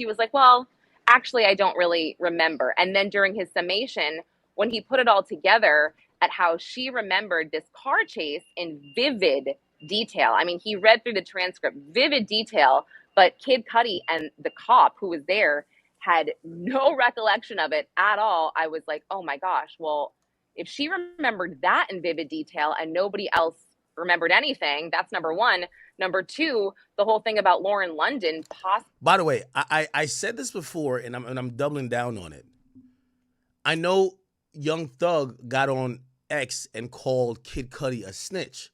He was like, well, actually, I don't really remember. And then during his summation, when he put it all together at how she remembered this car chase in vivid detail. I mean, he read through the transcript, vivid detail, but Kid Cudi and the cop who was there had no recollection of it at all. I was like, oh my gosh, well, if she remembered that in vivid detail and nobody else remembered anything, that's number one. Number two, the whole thing about Lauren London. By the way, I said this before, and I'm doubling down on it. I know Young Thug got on X and called Kid Cudi a snitch,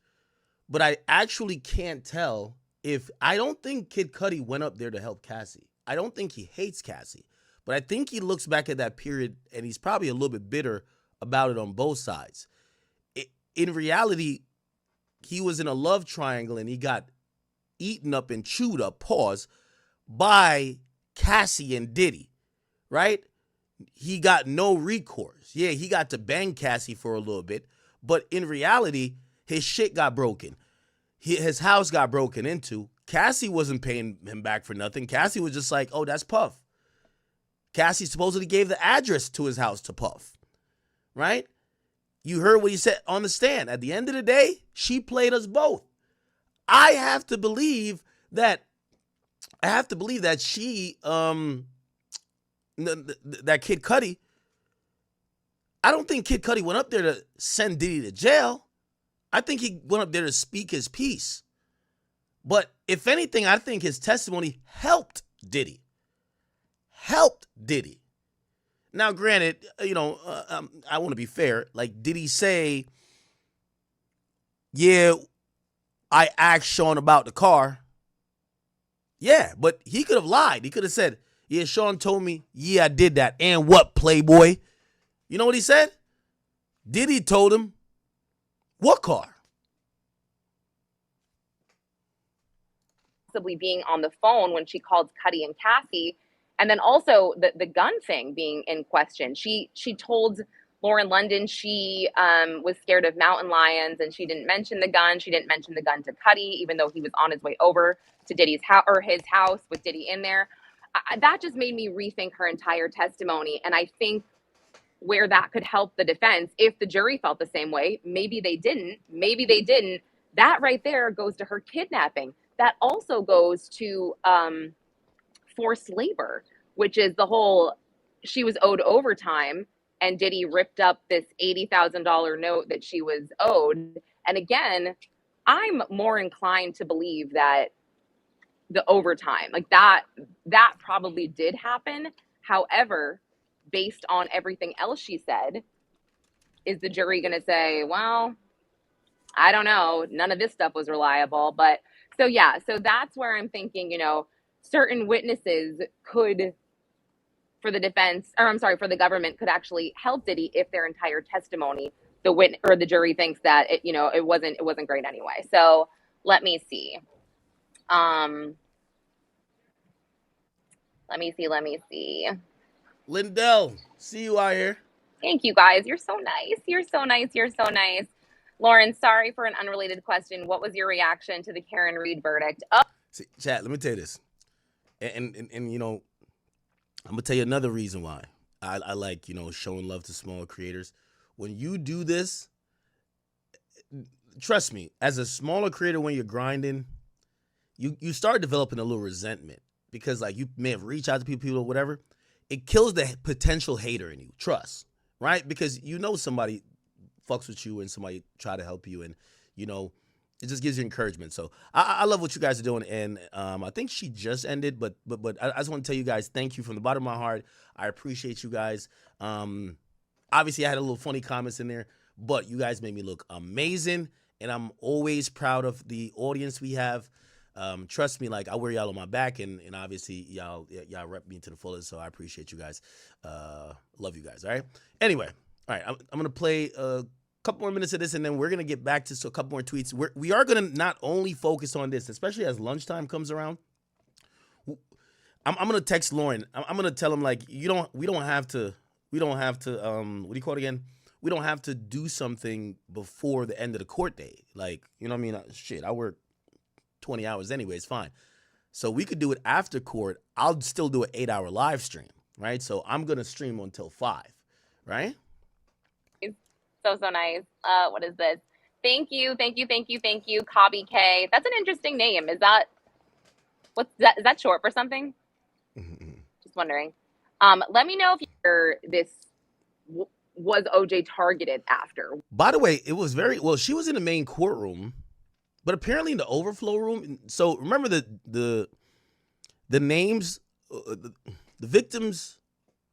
but I actually can't tell if I don't think Kid Cudi went up there to help Cassie. I don't think he hates Cassie, but I think he looks back at that period and he's probably a little bit bitter about it on both sides. In reality, he was in a love triangle and he got eaten up and chewed up, pause, by Cassie and Diddy, right? He got no recourse. Yeah, he got to bang Cassie for a little bit, but in reality, his shit got broken. His house got broken into. Cassie wasn't paying him back for nothing. Cassie was just like, oh, that's Puff. Cassie supposedly gave the address to his house to Puff, right? You heard what he said on the stand. At the end of the day, she played us both. I have to believe that she, that Kid Cudi, I don't think Kid Cudi went up there to send Diddy to jail. I think he went up there to speak his piece. But if anything, I think his testimony helped Diddy. Now, granted, I want to be fair. Like, did he say, yeah, I asked Sean about the car? Yeah, but he could have lied. He could have said, yeah, Sean told me, yeah, I did that. And what, Playboy? You know what he said? Diddy told him, what car? Possibly being on the phone when she called Cudi and Cassie. And then also the gun thing being in question. She told Lauren London she was scared of mountain lions and she didn't mention the gun. She didn't mention the gun to Cudi, even though he was on his way over to Diddy's house or his house with Diddy in there. That just made me rethink her entire testimony. And I think where that could help the defense, if the jury felt the same way, maybe they didn't, that right there goes to her kidnapping. That also goes to forced labor, which is the whole, she was owed overtime and Diddy ripped up this $80,000 note that she was owed. And again, I'm more inclined to believe that the overtime, like that probably did happen. However, based on everything else she said, is the jury going to say, well, I don't know, none of this stuff was reliable. But so that's where I'm thinking, certain witnesses could, for the government could actually help Diddy if their entire testimony, the jury thinks that it wasn't great anyway. So let me see. Let me see. Lindell, see you out here. Thank you guys. You're so nice. Lauren, sorry for an unrelated question. What was your reaction to the Karen Reed verdict? See, chat, let me tell you this. And I'm gonna tell you another reason why I like, showing love to small creators. When you do this, trust me, as a smaller creator, when you're grinding, you start developing a little resentment because like you may have reached out to people or whatever. It kills the potential hater in you. Trust, right? Because somebody fucks with you and somebody try to help you, and it just gives you encouragement. So I love what you guys are doing, and I think she just ended, but I just want to tell you guys thank you from the bottom of my heart. I appreciate you guys. Obviously, I had a little funny comments in there, but you guys made me look amazing, and I'm always proud of the audience we have. Trust me, like I wear y'all on my back, and obviously y'all rep me to the fullest. So I appreciate you guys. Love you guys. All right. Anyway, all right. I'm gonna play a couple more minutes of this, and then we're gonna get back to a couple more tweets. We are gonna not only focus on this, especially as lunchtime comes around. I'm gonna text Lauren. I'm gonna tell him like we don't have to. What do you call it again? We don't have to do something before the end of the court day. Like, you know what I mean? Shit, I work 20 hours anyway, it's fine. So we could do it after court. I'll still do an 8-hour live stream, right? So I'm going to stream until 5, right? So nice. What is this? Thank you. Cobby K. That's an interesting name. Is that short for something? Just wondering. Let me know if this was OJ targeted after. By the way, it was she was in the main courtroom, but apparently in the overflow room. So remember the names, the victims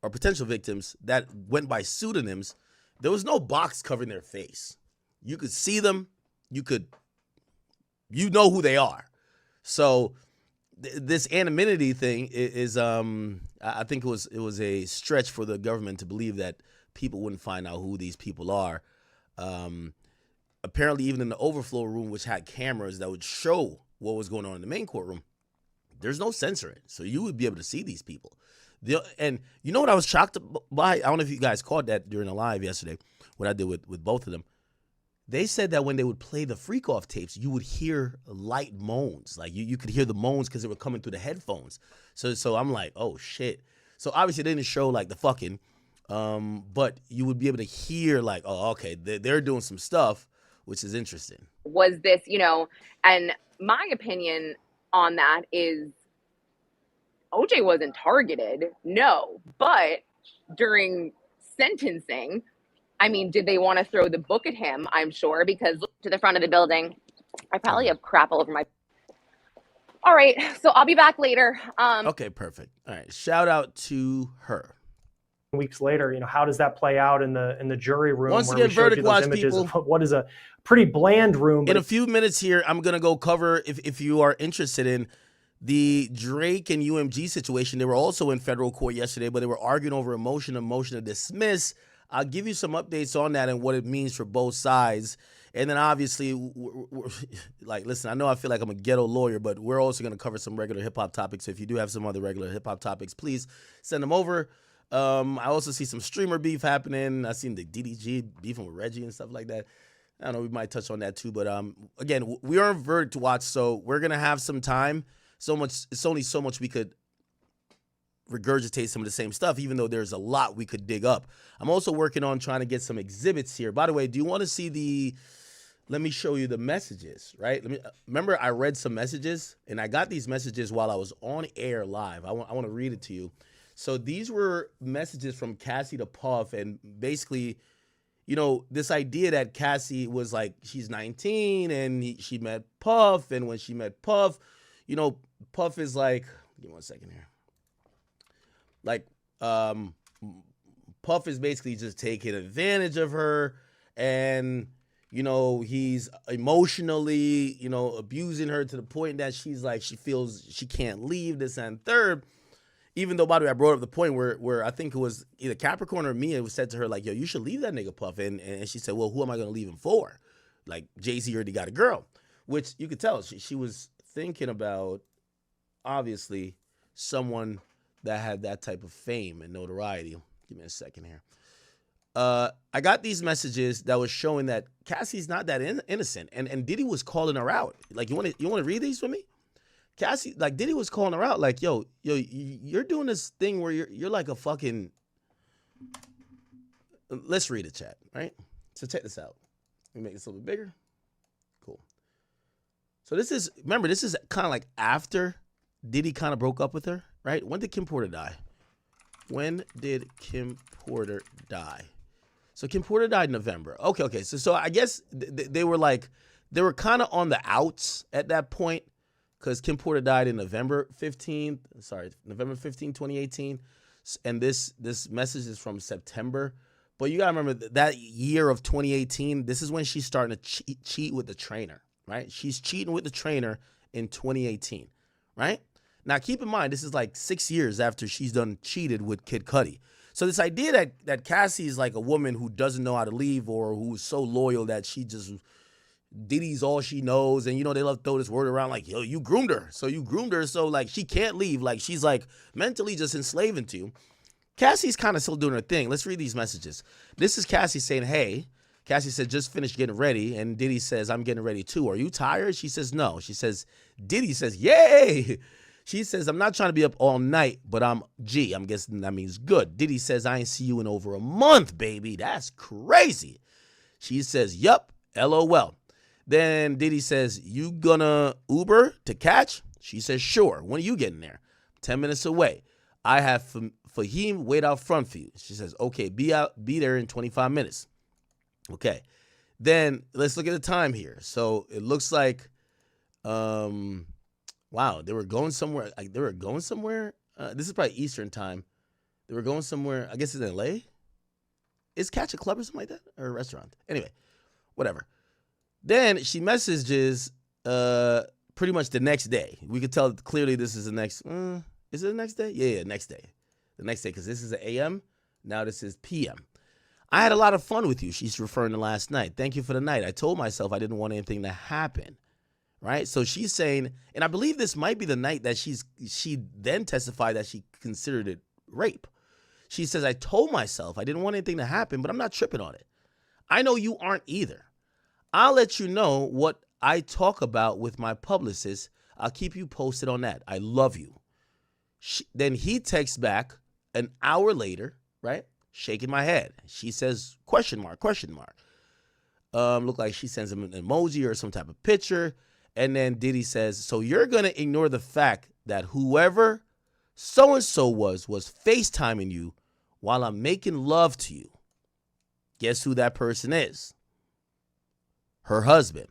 or potential victims that went by pseudonyms. There was no box covering their face. You could see them. You know who they are. So this anonymity thing is I think it was a stretch for the government to believe that people wouldn't find out who these people are. Apparently, even in the overflow room, which had cameras that would show what was going on in the main courtroom, there's no censoring. So you would be able to see these people. And you know what I was shocked by? I don't know if you guys caught that during the live yesterday, what I did with both of them. They said that when they would play the freak off tapes, you would hear light moans. Like you could hear the moans because they were coming through the headphones. So I'm like, oh shit. So obviously they didn't show like the fucking, but you would be able to hear like, oh, okay, they're doing some stuff, which is interesting. Was this, and my opinion on that is OJ wasn't targeted, no, but during sentencing, I mean, did they want to throw the book at him? I'm sure, because look to the front of the building. I probably have crap all over my. All right, so I'll be back later. Okay, perfect. All right, shout out to her. Weeks later, how does that play out in the jury room? Once again, verdict watch people. What is a pretty bland room. In a few minutes here, I'm gonna go cover if you are interested in the Drake and UMG situation. They were also in federal court yesterday, but they were arguing over a motion to dismiss. I'll give you some updates on that and what it means for both sides. And then obviously, we're like, listen, I know I feel like I'm a ghetto lawyer, but we're also going to cover some regular hip-hop topics. So if you do have some other regular hip-hop topics, please send them over. I also see some streamer beef happening. I seen the DDG beefing with Reggie and stuff like that. I don't know, we might touch on that too. But again, we are in verdict watch, so we're going to have some time. It's only so much we could regurgitate some of the same stuff, even though there's a lot we could dig up. I'm also working on trying to get some exhibits here. By the way, do you want to see let me show you the messages, right? Remember I read some messages, and I got these messages while I was on air live. I want to read it to you. So these were messages from Cassie to Puff, and basically, this idea that Cassie was like, she's 19, and she met Puff, and when she met Puff, Puff is like, give me 1 second here. Like, Puff is basically just taking advantage of her, and, he's emotionally, abusing her to the point that she's like, she feels she can't leave, this and third. Even though, by the way, I brought up the point where I think it was either Capricorn or me, it was said to her, like, yo, you should leave that nigga Puff. And she said, well, who am I going to leave him for? Like, Jay-Z already got a girl, which you could tell she was thinking about, obviously, someone that had that type of fame and notoriety. Give me a second here. I got these messages that was showing that Cassie's not that innocent, and Diddy was calling her out. Like, you want to read these for me? Cassie, like, Diddy was calling her out, like, yo, you're doing this thing where you're like a fucking. Let's read it, chat. Right? So check this out. Let me make this a little bit bigger. Cool. So this is kind of like after Diddy kind of broke up with her. Right? When did Kim Porter die? So Kim Porter died in November. Okay. So I guess they were kind of on the outs at that point, because Kim Porter died in November 15th, 2018. And this message is from September. But you got to remember that year of 2018, this is when she's starting to cheat with the trainer, right? She's cheating with the trainer in 2018, right? Now, keep in mind, this is like 6 years after she's done cheated with Kid Cudi. So this idea that Cassie is like a woman who doesn't know how to leave, or who's so loyal that she just Diddy's all she knows, and they love to throw this word around like, yo, you groomed her. So like she can't leave. Like she's like mentally just enslaving to you. Cassie's kind of still doing her thing. Let's read these messages. This is Cassie saying, hey. Cassie said, just finished getting ready. And Diddy says, I'm getting ready too. Are you tired? She says, no. She says, Diddy says, yay. She says, I'm not trying to be up all night, but I'm guessing that means good. Diddy says, I ain't see you in over a month, baby. That's crazy. She says, yup, LOL. Then Diddy says, you gonna Uber to catch? She says, sure. When are you getting there? 10 minutes away. I have Fahim wait out front for you. She says, okay, be there in 25 minutes. Okay. Then let's look at the time here. So it looks like, wow, they were going somewhere. This is probably Eastern time. They were going somewhere. I guess it's in L.A. Is Catch a Club or something like that? Or a restaurant? Anyway, whatever. Then she messages pretty much the next day. We could tell clearly this is the next. Is it the next day? Yeah, next day. The next day, because this is an a.m. Now this is p.m. I had a lot of fun with you. She's referring to last night. Thank you for the night. I told myself I didn't want anything to happen. Right? So she's saying, and I believe this might be the night that she then testified that she considered it rape. She says, I told myself I didn't want anything to happen, but I'm not tripping on it. I know you aren't either. I'll let you know what I talk about with my publicist. I'll keep you posted on that. I love you. Then he texts back an hour later, right? Shaking my head. She says, question mark. Look like she sends him an emoji or some type of picture. And then Diddy says, so you're going to ignore the fact that whoever so-and-so was FaceTiming you while I'm making love to you. Guess who that person is? Her husband.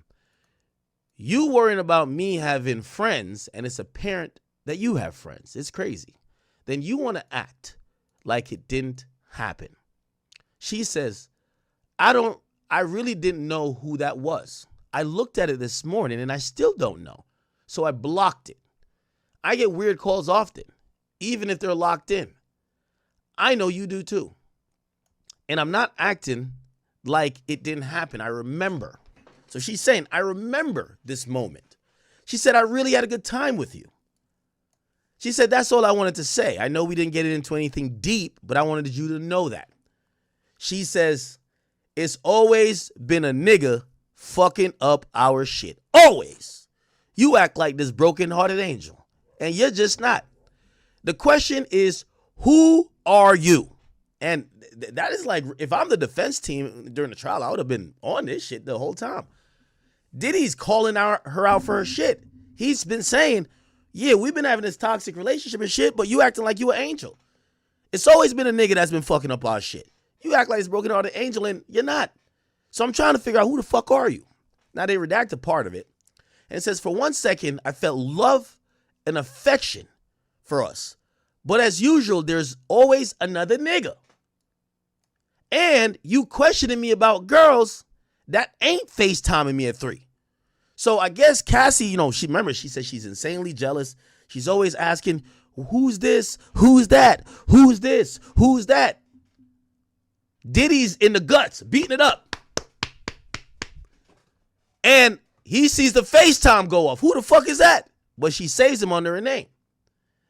You worrying about me having friends, and it's apparent that you have friends. It's crazy. Then you want to act like it didn't happen. She says, I really didn't know who that was. I looked at it this morning and I still don't know. So I blocked it. I get weird calls often, even if they're locked in. I know you do too. And I'm not acting like it didn't happen. I remember. So she's saying, I remember this moment. She said, I really had a good time with you. She said, that's all I wanted to say. I know we didn't get into anything deep, but I wanted you to know that. She says, it's always been a nigga fucking up our shit. Always. You act like this broken-hearted angel, and you're just not. The question is, who are you? And that is like, if I'm the defense team during the trial, I would have been on this shit the whole time. Diddy's calling her out for her shit. He's been saying, yeah, we've been having this toxic relationship and shit, but you acting like you an angel. It's always been a nigga that's been fucking up our shit. You act like this broken-hearted angel, and you're not. So I'm trying to figure out, who the fuck are you? Now, they redacted part of it. And it says, for 1 second, I felt love and affection for us. But as usual, there's always another nigga. And you questioning me about girls that ain't FaceTiming me at 3. So I guess Cassie, she said she's insanely jealous. She's always asking, who's this? Who's that? Who's this? Who's that? Diddy's in the guts, beating it up. And he sees the FaceTime go off. Who the fuck is that? But she saves him under a name.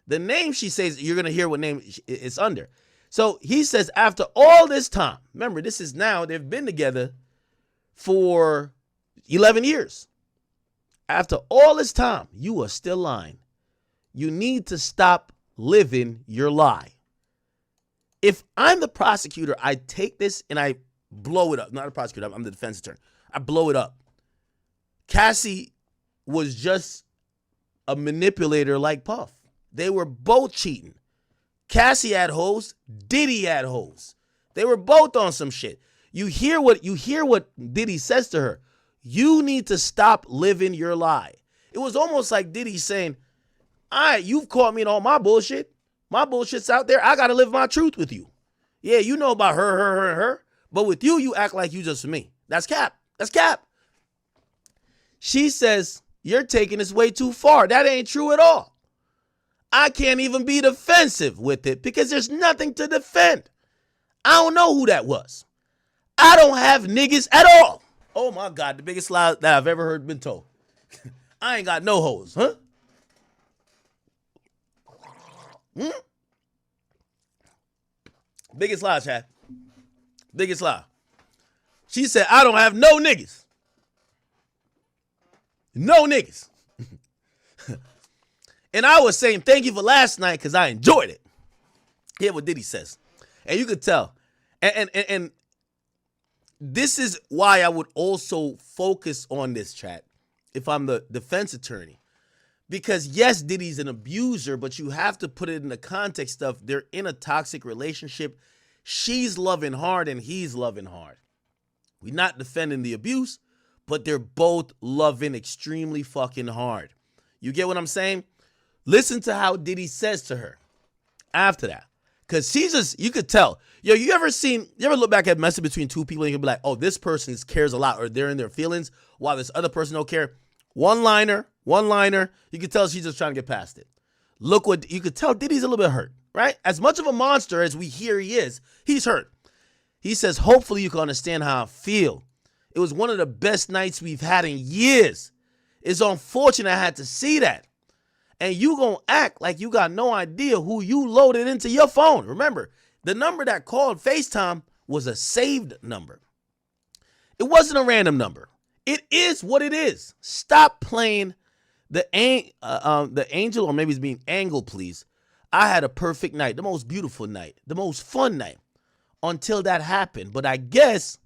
The name she says, you're going to hear what name it's under. So he says, after all this time, remember, this is now, they've been together for 11 years. After all this time, you are still lying. You need to stop living your lie. If I'm the prosecutor, I take this and I blow it up. Not a prosecutor, I'm the defense attorney. I blow it up. Cassie was just a manipulator like Puff. They were both cheating. Cassie had hoes, Diddy had hoes. They were both on some shit. You hear what Diddy says to her. You need to stop living your lie. It was almost like Diddy saying, all right, you've caught me in all my bullshit. My bullshit's out there. I got to live my truth with you. Yeah, you know about her. But with you, you act like you just for me. That's cap. That's cap. She says, you're taking this way too far. That ain't true at all. I can't even be defensive with it because there's nothing to defend. I don't know who that was. I don't have niggas at all. Oh my God, the biggest lie that I've ever heard been told. I ain't got no hoes, huh? Biggest lie, Chad. Biggest lie. She said, I don't have no niggas. No niggas. And I was saying thank you for last night because I enjoyed it. Hear what Diddy says. And you could tell. And this is why I would also focus on this, chat, if I'm the defense attorney. Because yes, Diddy's an abuser, but you have to put it in the context of they're in a toxic relationship. She's loving hard and he's loving hard. We're not defending the abuse, but they're both loving extremely fucking hard. You get what I'm saying? Listen to how Diddy says to her after that. Because she's just, you could tell. Yo, you ever look back at a message between two people and you can be like, oh, this person cares a lot or they're in their feelings while this other person don't care? One-liner, you could tell she's just trying to get past it. Look what, you could tell Diddy's a little bit hurt, right? As much of a monster as we hear he is, he's hurt. He says, hopefully you can understand how I feel. It was one of the best nights we've had in years. It's unfortunate I had to see that. And you gonna act like you got no idea who you loaded into your phone. Remember, the number that called FaceTime was a saved number. It wasn't a random number. It is what it is. Stop playing the angel, or maybe it's being angled, please. I had a perfect night, the most beautiful night, the most fun night until that happened. But I guess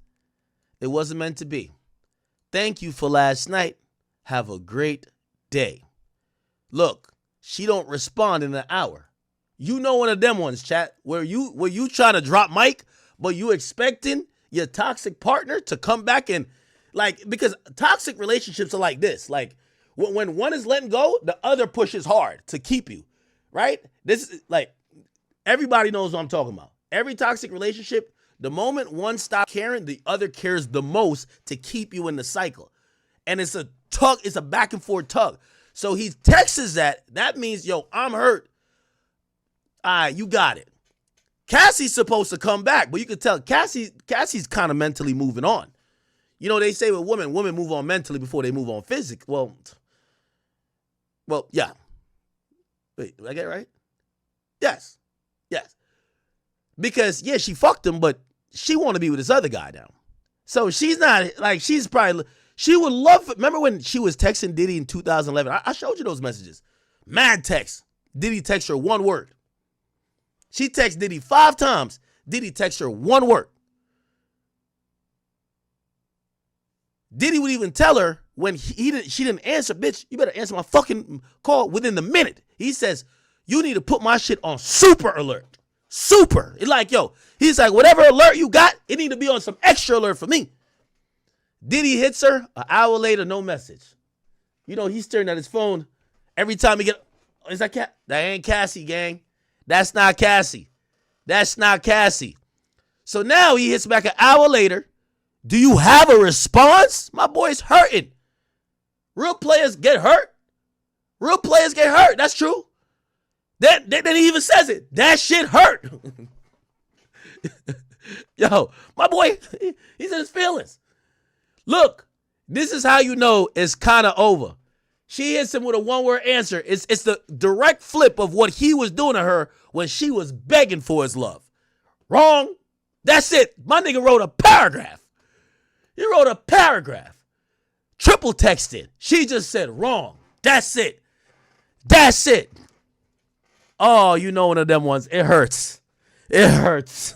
it wasn't meant to be. Thank you for last night. Have a great day. Look, she don't respond in an hour. You know one of them ones, chat, where you trying to drop mic, but you expecting your toxic partner to come back and, like, because toxic relationships are like this. Like, when one is letting go, the other pushes hard to keep you, right? This is, like, everybody knows what I'm talking about. Every toxic relationship, the moment one stops caring, the other cares the most to keep you in the cycle. And it's a tug, it's a back and forth tug. So he texts that. That means, yo, I'm hurt. All right, you got it. Cassie's supposed to come back, but you can tell Cassie's kind of mentally moving on. You know, they say with women move on mentally before they move on physically. Well, yeah. Wait, did I get it right? Yes. Because, yeah, she fucked him, but she want to be with this other guy now. So she's not, like, she would love, remember when she was texting Diddy in 2011? I showed you those messages. Mad text. Diddy text her one word. She texted Diddy 5 times. Diddy text her one word. Diddy would even tell her when she didn't answer, bitch, you better answer my fucking call within the minute. He says, you need to put my shit on super alert. Super. It's like, yo, he's like, whatever alert you got, it need to be on some extra alert for me. Diddy hits her, an hour later, no message. You know, he's staring at his phone every time he get, is that Cat? That ain't Cassie, gang. That's not Cassie. That's not Cassie. So now he hits back an hour later. Do you have a response? My boy's hurting. Real players get hurt. Real players get hurt. That's true. Then he even says it. That shit hurt. Yo, my boy, he's in his feelings. Look, this is how you know it's kind of over. She hits him with a one-word answer. It's the direct flip of what he was doing to her when she was begging for his love. Wrong. That's it. My nigga wrote a paragraph. He wrote a paragraph. Triple texted. She just said wrong. That's it. That's it. Oh, you know one of them ones. It hurts. It hurts.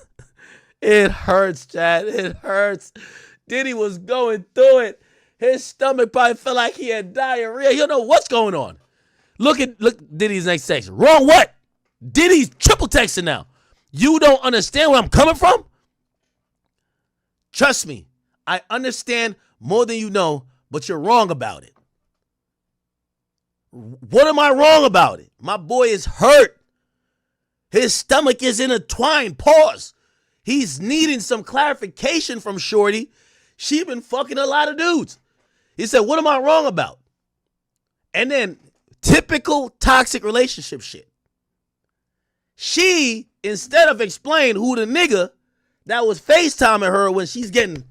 It hurts, Chad. It hurts. Diddy was going through it. His stomach probably felt like he had diarrhea. You don't know what's going on. Look Diddy's next text. Wrong what? Diddy's triple texting now. You don't understand where I'm coming from? Trust me. I understand more than you know, but you're wrong about it. What am I wrong about it? My boy is hurt. His stomach is intertwined. Pause. He's needing some clarification from Shorty. She been fucking a lot of dudes. He said, what am I wrong about? And then typical toxic relationship shit. She, instead of explaining who the nigga that was FaceTiming her when she's getting,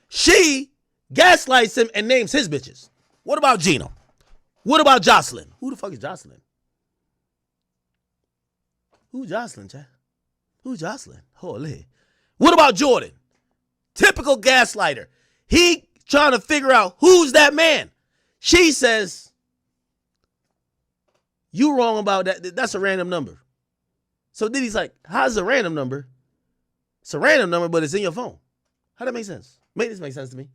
she gaslights him and names his bitches. What about Gino? What about Jocelyn? Who the fuck is Jocelyn? Who's Jocelyn, Chad? Who's Jocelyn? Holy. What about Jordan? Typical gaslighter. He trying to figure out who's that man. She says, You wrong about that. That's a random number. So Diddy's like, how's a random number? It's a random number, but it's in your phone. How that make sense? This make sense to me.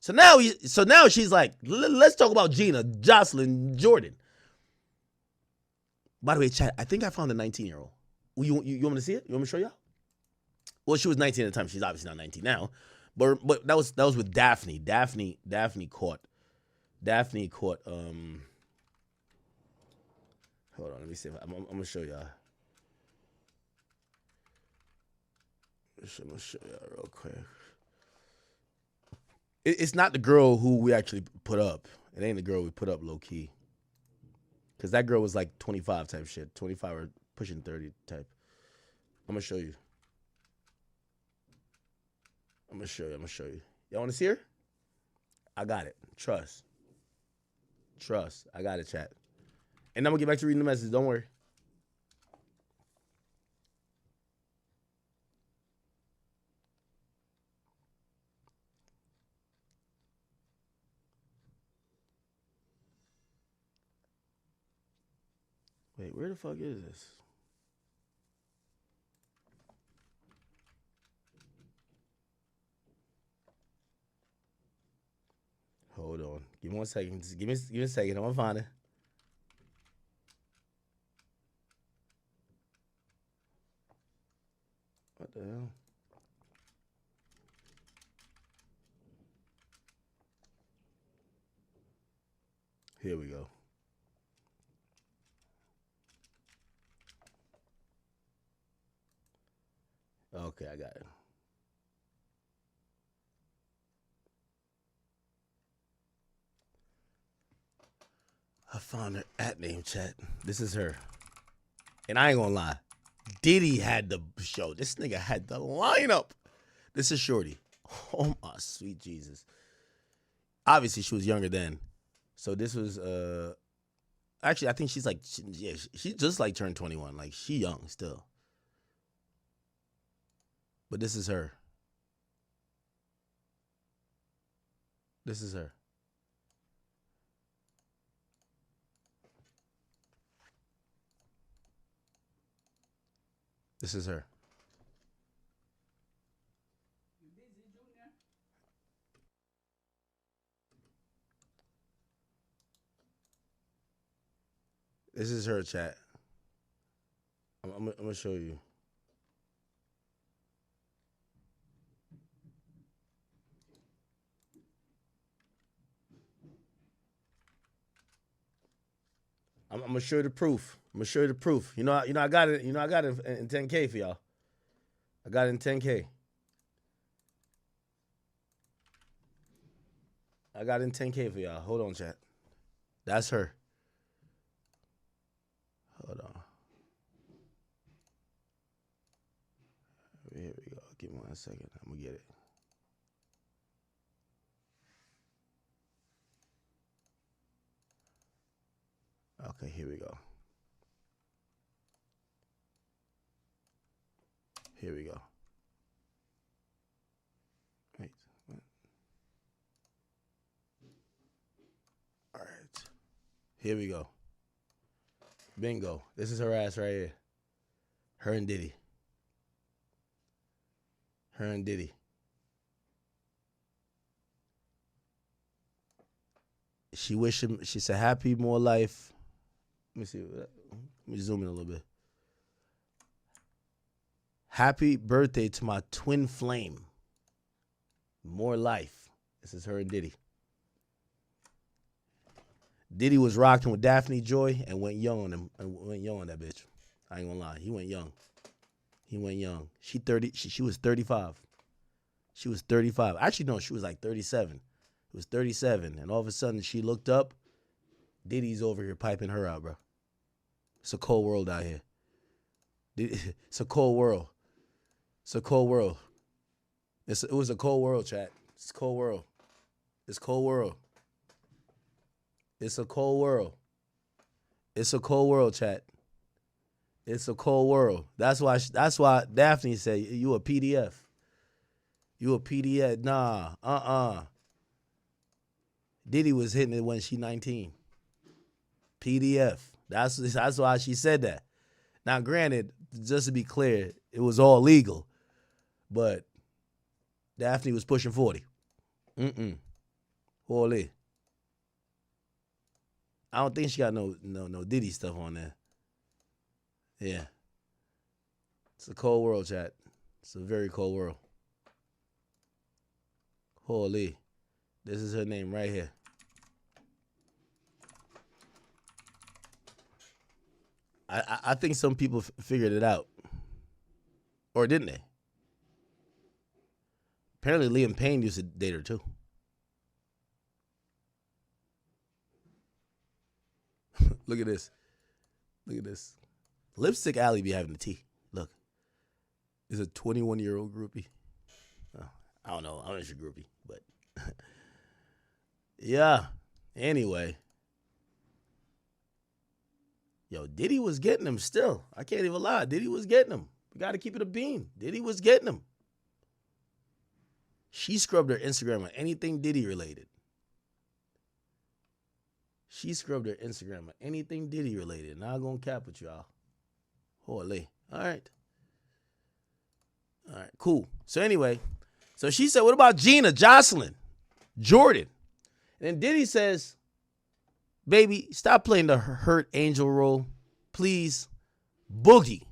So now she's like, let's talk about Gina, Jocelyn, Jordan. By the way, chat, I think I found a 19-year-old. You want me to see it? You want me to show y'all? Well, she was 19 at the time. She's obviously not 19 now. But that was with Daphne. Daphne caught. Hold on, let me see if I'm gonna show y'all. I'm gonna show y'all real quick. It's not the girl who we actually put up. It ain't the girl we put up low key. Cause that girl was like 25 type shit, 25 or pushing 30 type. I'm gonna show you. I'm gonna show you. Y'all wanna see her? I got it. Trust. I got it, chat. And I'm gonna get back to reading the message. Don't worry. Wait, where the fuck is this? Hold on. Give me 1 second. Just give me a second. I'm gonna find it. What the hell? Here we go. Okay, I got it. I found her at name, chat. This is her. And I ain't gonna lie. Diddy had the show. This nigga had the lineup. This is Shorty. Oh my sweet Jesus. Obviously, she was younger then. So this was actually I think she's like she just like turned 21. Like she young still. But this is her. This is her. This is her. This is her, chat. I'm gonna show you. I'm gonna show you the proof. You know, I got it. You know, I got it in 10K for y'all. I got it in 10K. I got it in 10K for y'all. Hold on, chat. That's her. Hold on. Here we go. Give me 1 second. I'm gonna get it. Okay, here we go. Here we go. Wait. What? All right. Here we go. Bingo. This is her ass right here. Her and Diddy. Her and Diddy. She wished him, she said, happy more life. Let me see. Let me zoom in a little bit. Happy birthday to my twin flame. More life. This is her and Diddy. Diddy was rocking with Daphne Joy and went young on him. And went young on that bitch. I ain't gonna lie. He went young. She was 35. She was 35. Actually, no, she was like 37. It was 37. And all of a sudden she looked up. Diddy's over here piping her out, bro. It's a cold world out here. It's a cold world. It's a cold world. It was a cold world, chat. It's a cold world. It's a cold world. It's a cold world. It's a cold world, chat. It's a cold world. That's why Daphne said, you a PDF. You a PDF. Nah, Diddy was hitting it when she 19. PDF. That's why she said that. Now, granted, just to be clear, it was all legal, but Daphne was pushing 40. Holy. I don't think she got no Diddy stuff on there. Yeah. It's a cold world, chat. It's a very cold world. Holy. This is her name right here. I think some people figured it out. Or didn't they? Apparently Liam Payne used to date her too. Look at this. Look at this. Lipstick Alley be having the tea. Look. It's a 21-year-old groupie. Oh, I don't know. I'm not sure groupie, but yeah. Anyway. Yo, Diddy was getting him still. I can't even lie. Diddy was getting him. We got to keep it a beam. Diddy was getting him. She scrubbed her Instagram on anything Diddy related. She scrubbed her Instagram on anything Diddy related. Not gonna cap with y'all. Holy. All right. All right, cool. So anyway, so she said, what about Gina, Jocelyn, Jordan? And then Diddy says, baby, stop playing the hurt angel role. Please. Boogie.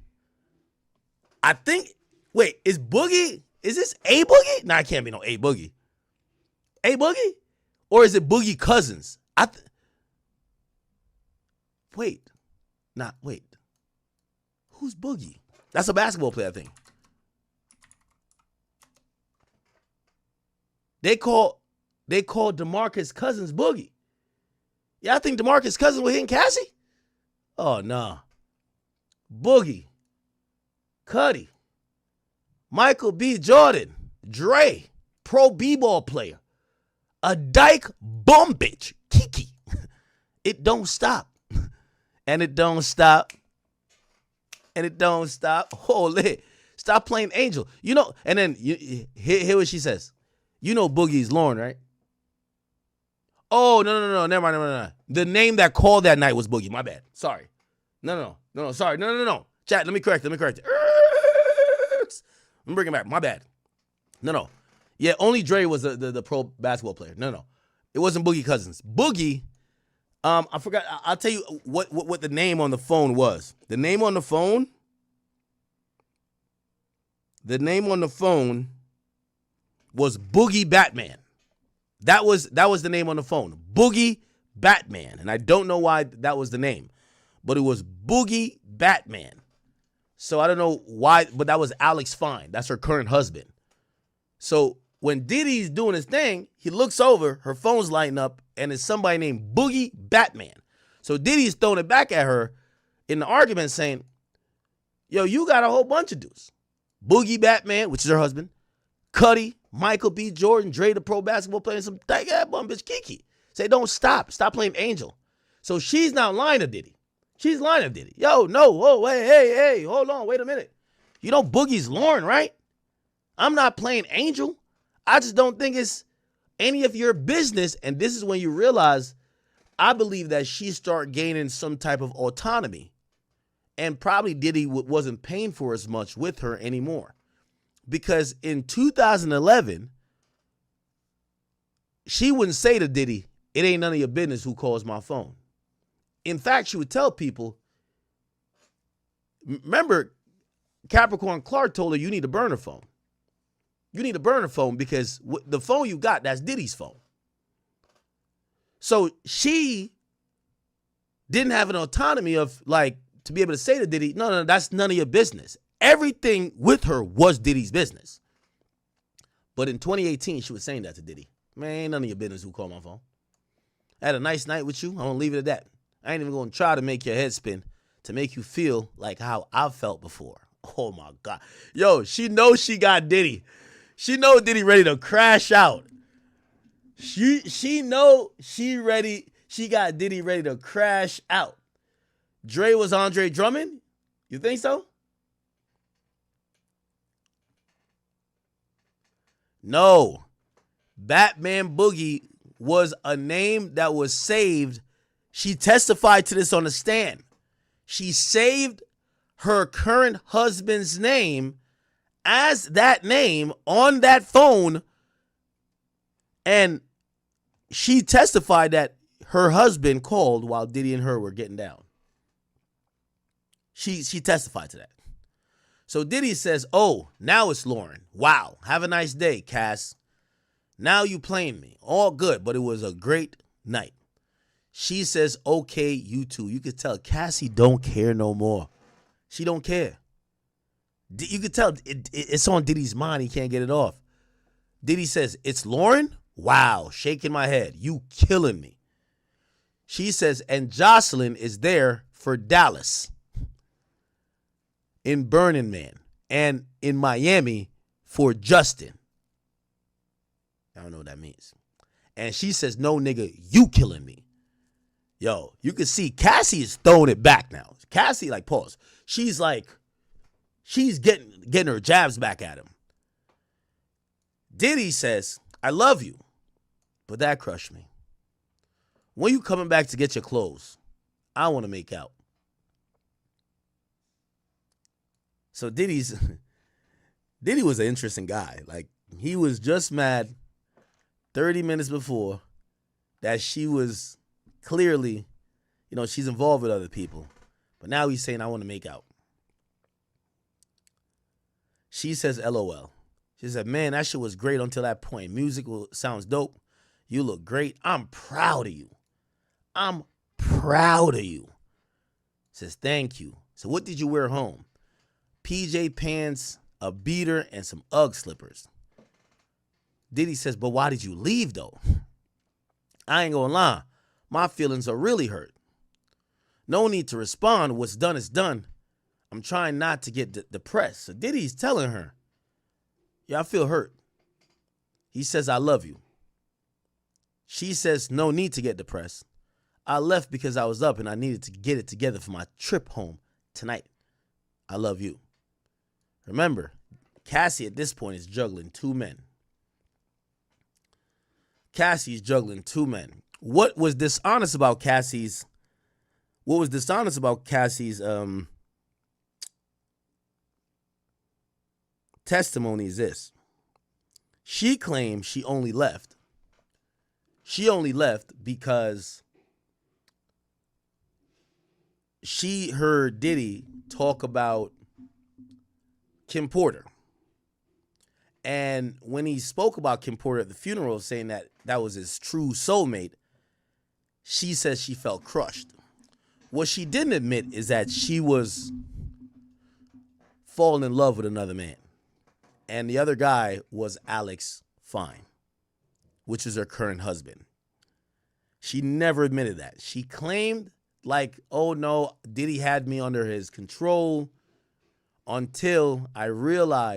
I think, wait, is this A Boogie? No, it can't be no A Boogie. A Boogie? Or is it Boogie Cousins? Wait. Who's Boogie? That's a basketball player, I think. They call DeMarcus Cousins Boogie. Yeah, I think DeMarcus Cousins was hitting Cassie. Oh, nah. Boogie. Cuddy. Michael B. Jordan. Dre. Pro B-ball player. A dyke bum bitch. Kiki. It don't stop. And it don't stop. And it don't stop. Holy. Stop playing angel. You know, and then hear what she says. You know Boogie's Lauren, right? Oh, no. Never mind. The name that called that night was Boogie. My bad. Sorry. No. Sorry. No. Chat, let me correct it. Let me bring it back. My bad. No. Yeah, only Dre was the pro basketball player. No. It wasn't Boogie Cousins. Boogie, I forgot. I'll tell you what the name on the phone was. The name on the phone was Boogie Batman. That was the name on the phone. Boogie Batman. And I don't know why that was the name. But it was Boogie Batman. So I don't know why, but that was Alex Fine. That's her current husband. So when Diddy's doing his thing, he looks over, her phone's lighting up, and it's somebody named Boogie Batman. So Diddy's throwing it back at her in the argument saying, yo, you got a whole bunch of dudes. Boogie Batman, which is her husband, Cuddy, Michael B. Jordan, Dre, the pro basketball player, and some dyke ass bum bitch Kiki. Say, don't stop. Stop playing angel. So she's now lying to Diddy. She's lying to Diddy. Yo, no, whoa, wait, hey, hold on, wait a minute. You know Boogie's Lauren, right? I'm not playing angel. I just don't think it's any of your business. And this is when you realize, I believe that she started gaining some type of autonomy. And probably Diddy wasn't paying for as much with her anymore. Because in 2011, she wouldn't say to Diddy, it ain't none of your business who calls my phone. In fact, she would tell people, remember, Capricorn Clark told her, you need a burner phone. You need a burner phone because the phone you got, that's Diddy's phone. So she didn't have an autonomy of like, to be able to say to Diddy, no, that's none of your business. Everything with her was Diddy's business. But in 2018, she was saying that to Diddy. Man, ain't none of your business who called my phone. I had a nice night with you. I'm going to leave it at that. I ain't even going to try to make your head spin to make you feel like how I've felt before. Oh, my God. Yo, she knows she got Diddy. She know Diddy ready to crash out. She know she ready. She got Diddy ready to crash out. Dre was Andre Drummond? You think so? No. Batman Boogie was a name that was saved. She testified to this on the stand. She saved her current husband's name as that name on that phone, and she testified that her husband called while Diddy and her were getting down. She testified to that. So Diddy says, oh, now it's Lauren. Wow, have a nice day, Cass. Now you playing me. All good, but it was a great night. She says, okay, you too. You could tell Cassie don't care no more. She don't care. You could tell it's on Diddy's mind. He can't get it off. Diddy says, it's Lauren? Wow, shaking my head. You killing me. She says, and Jocelyn is there for Dallas, in Burning Man, and in Miami for Justin. I don't know what that means. And she says, no, nigga, you killing me. Yo, you can see Cassie is throwing it back now. Cassie, like, pause. She's getting her jabs back at him. Diddy says, I love you, but that crushed me. When you coming back to get your clothes? I want to make out. So Diddy was an interesting guy. Like, he was just mad 30 minutes before that she was clearly, she's involved with other people. But now he's saying, I want to make out. She says, LOL. She said, man, that shit was great until that point. Music sounds dope. You look great. I'm proud of you. I'm proud of you. Says, thank you. So what did you wear home? PJ pants, a beater, and some Ugg slippers. Diddy says, but why did you leave, though? I ain't gonna lie. My feelings are really hurt. No need to respond. What's done is done. I'm trying not to get depressed. So Diddy's telling her, yeah, I feel hurt. He says, I love you. She says, no need to get depressed. I left because I was up and I needed to get it together for my trip home tonight. I love you. Remember, Cassie at this point is juggling two men. Cassie's juggling two men. What was dishonest about Cassie's testimony is this. She claims she only left because she heard Diddy talk about Kim Porter. And when he spoke about Kim Porter at the funeral, saying that that was his true soulmate, she says she felt crushed. What she didn't admit is that she was falling in love with another man. And the other guy was Alex Fine, which is her current husband. She never admitted that. She claimed like, oh no, Diddy had me under his control until I realized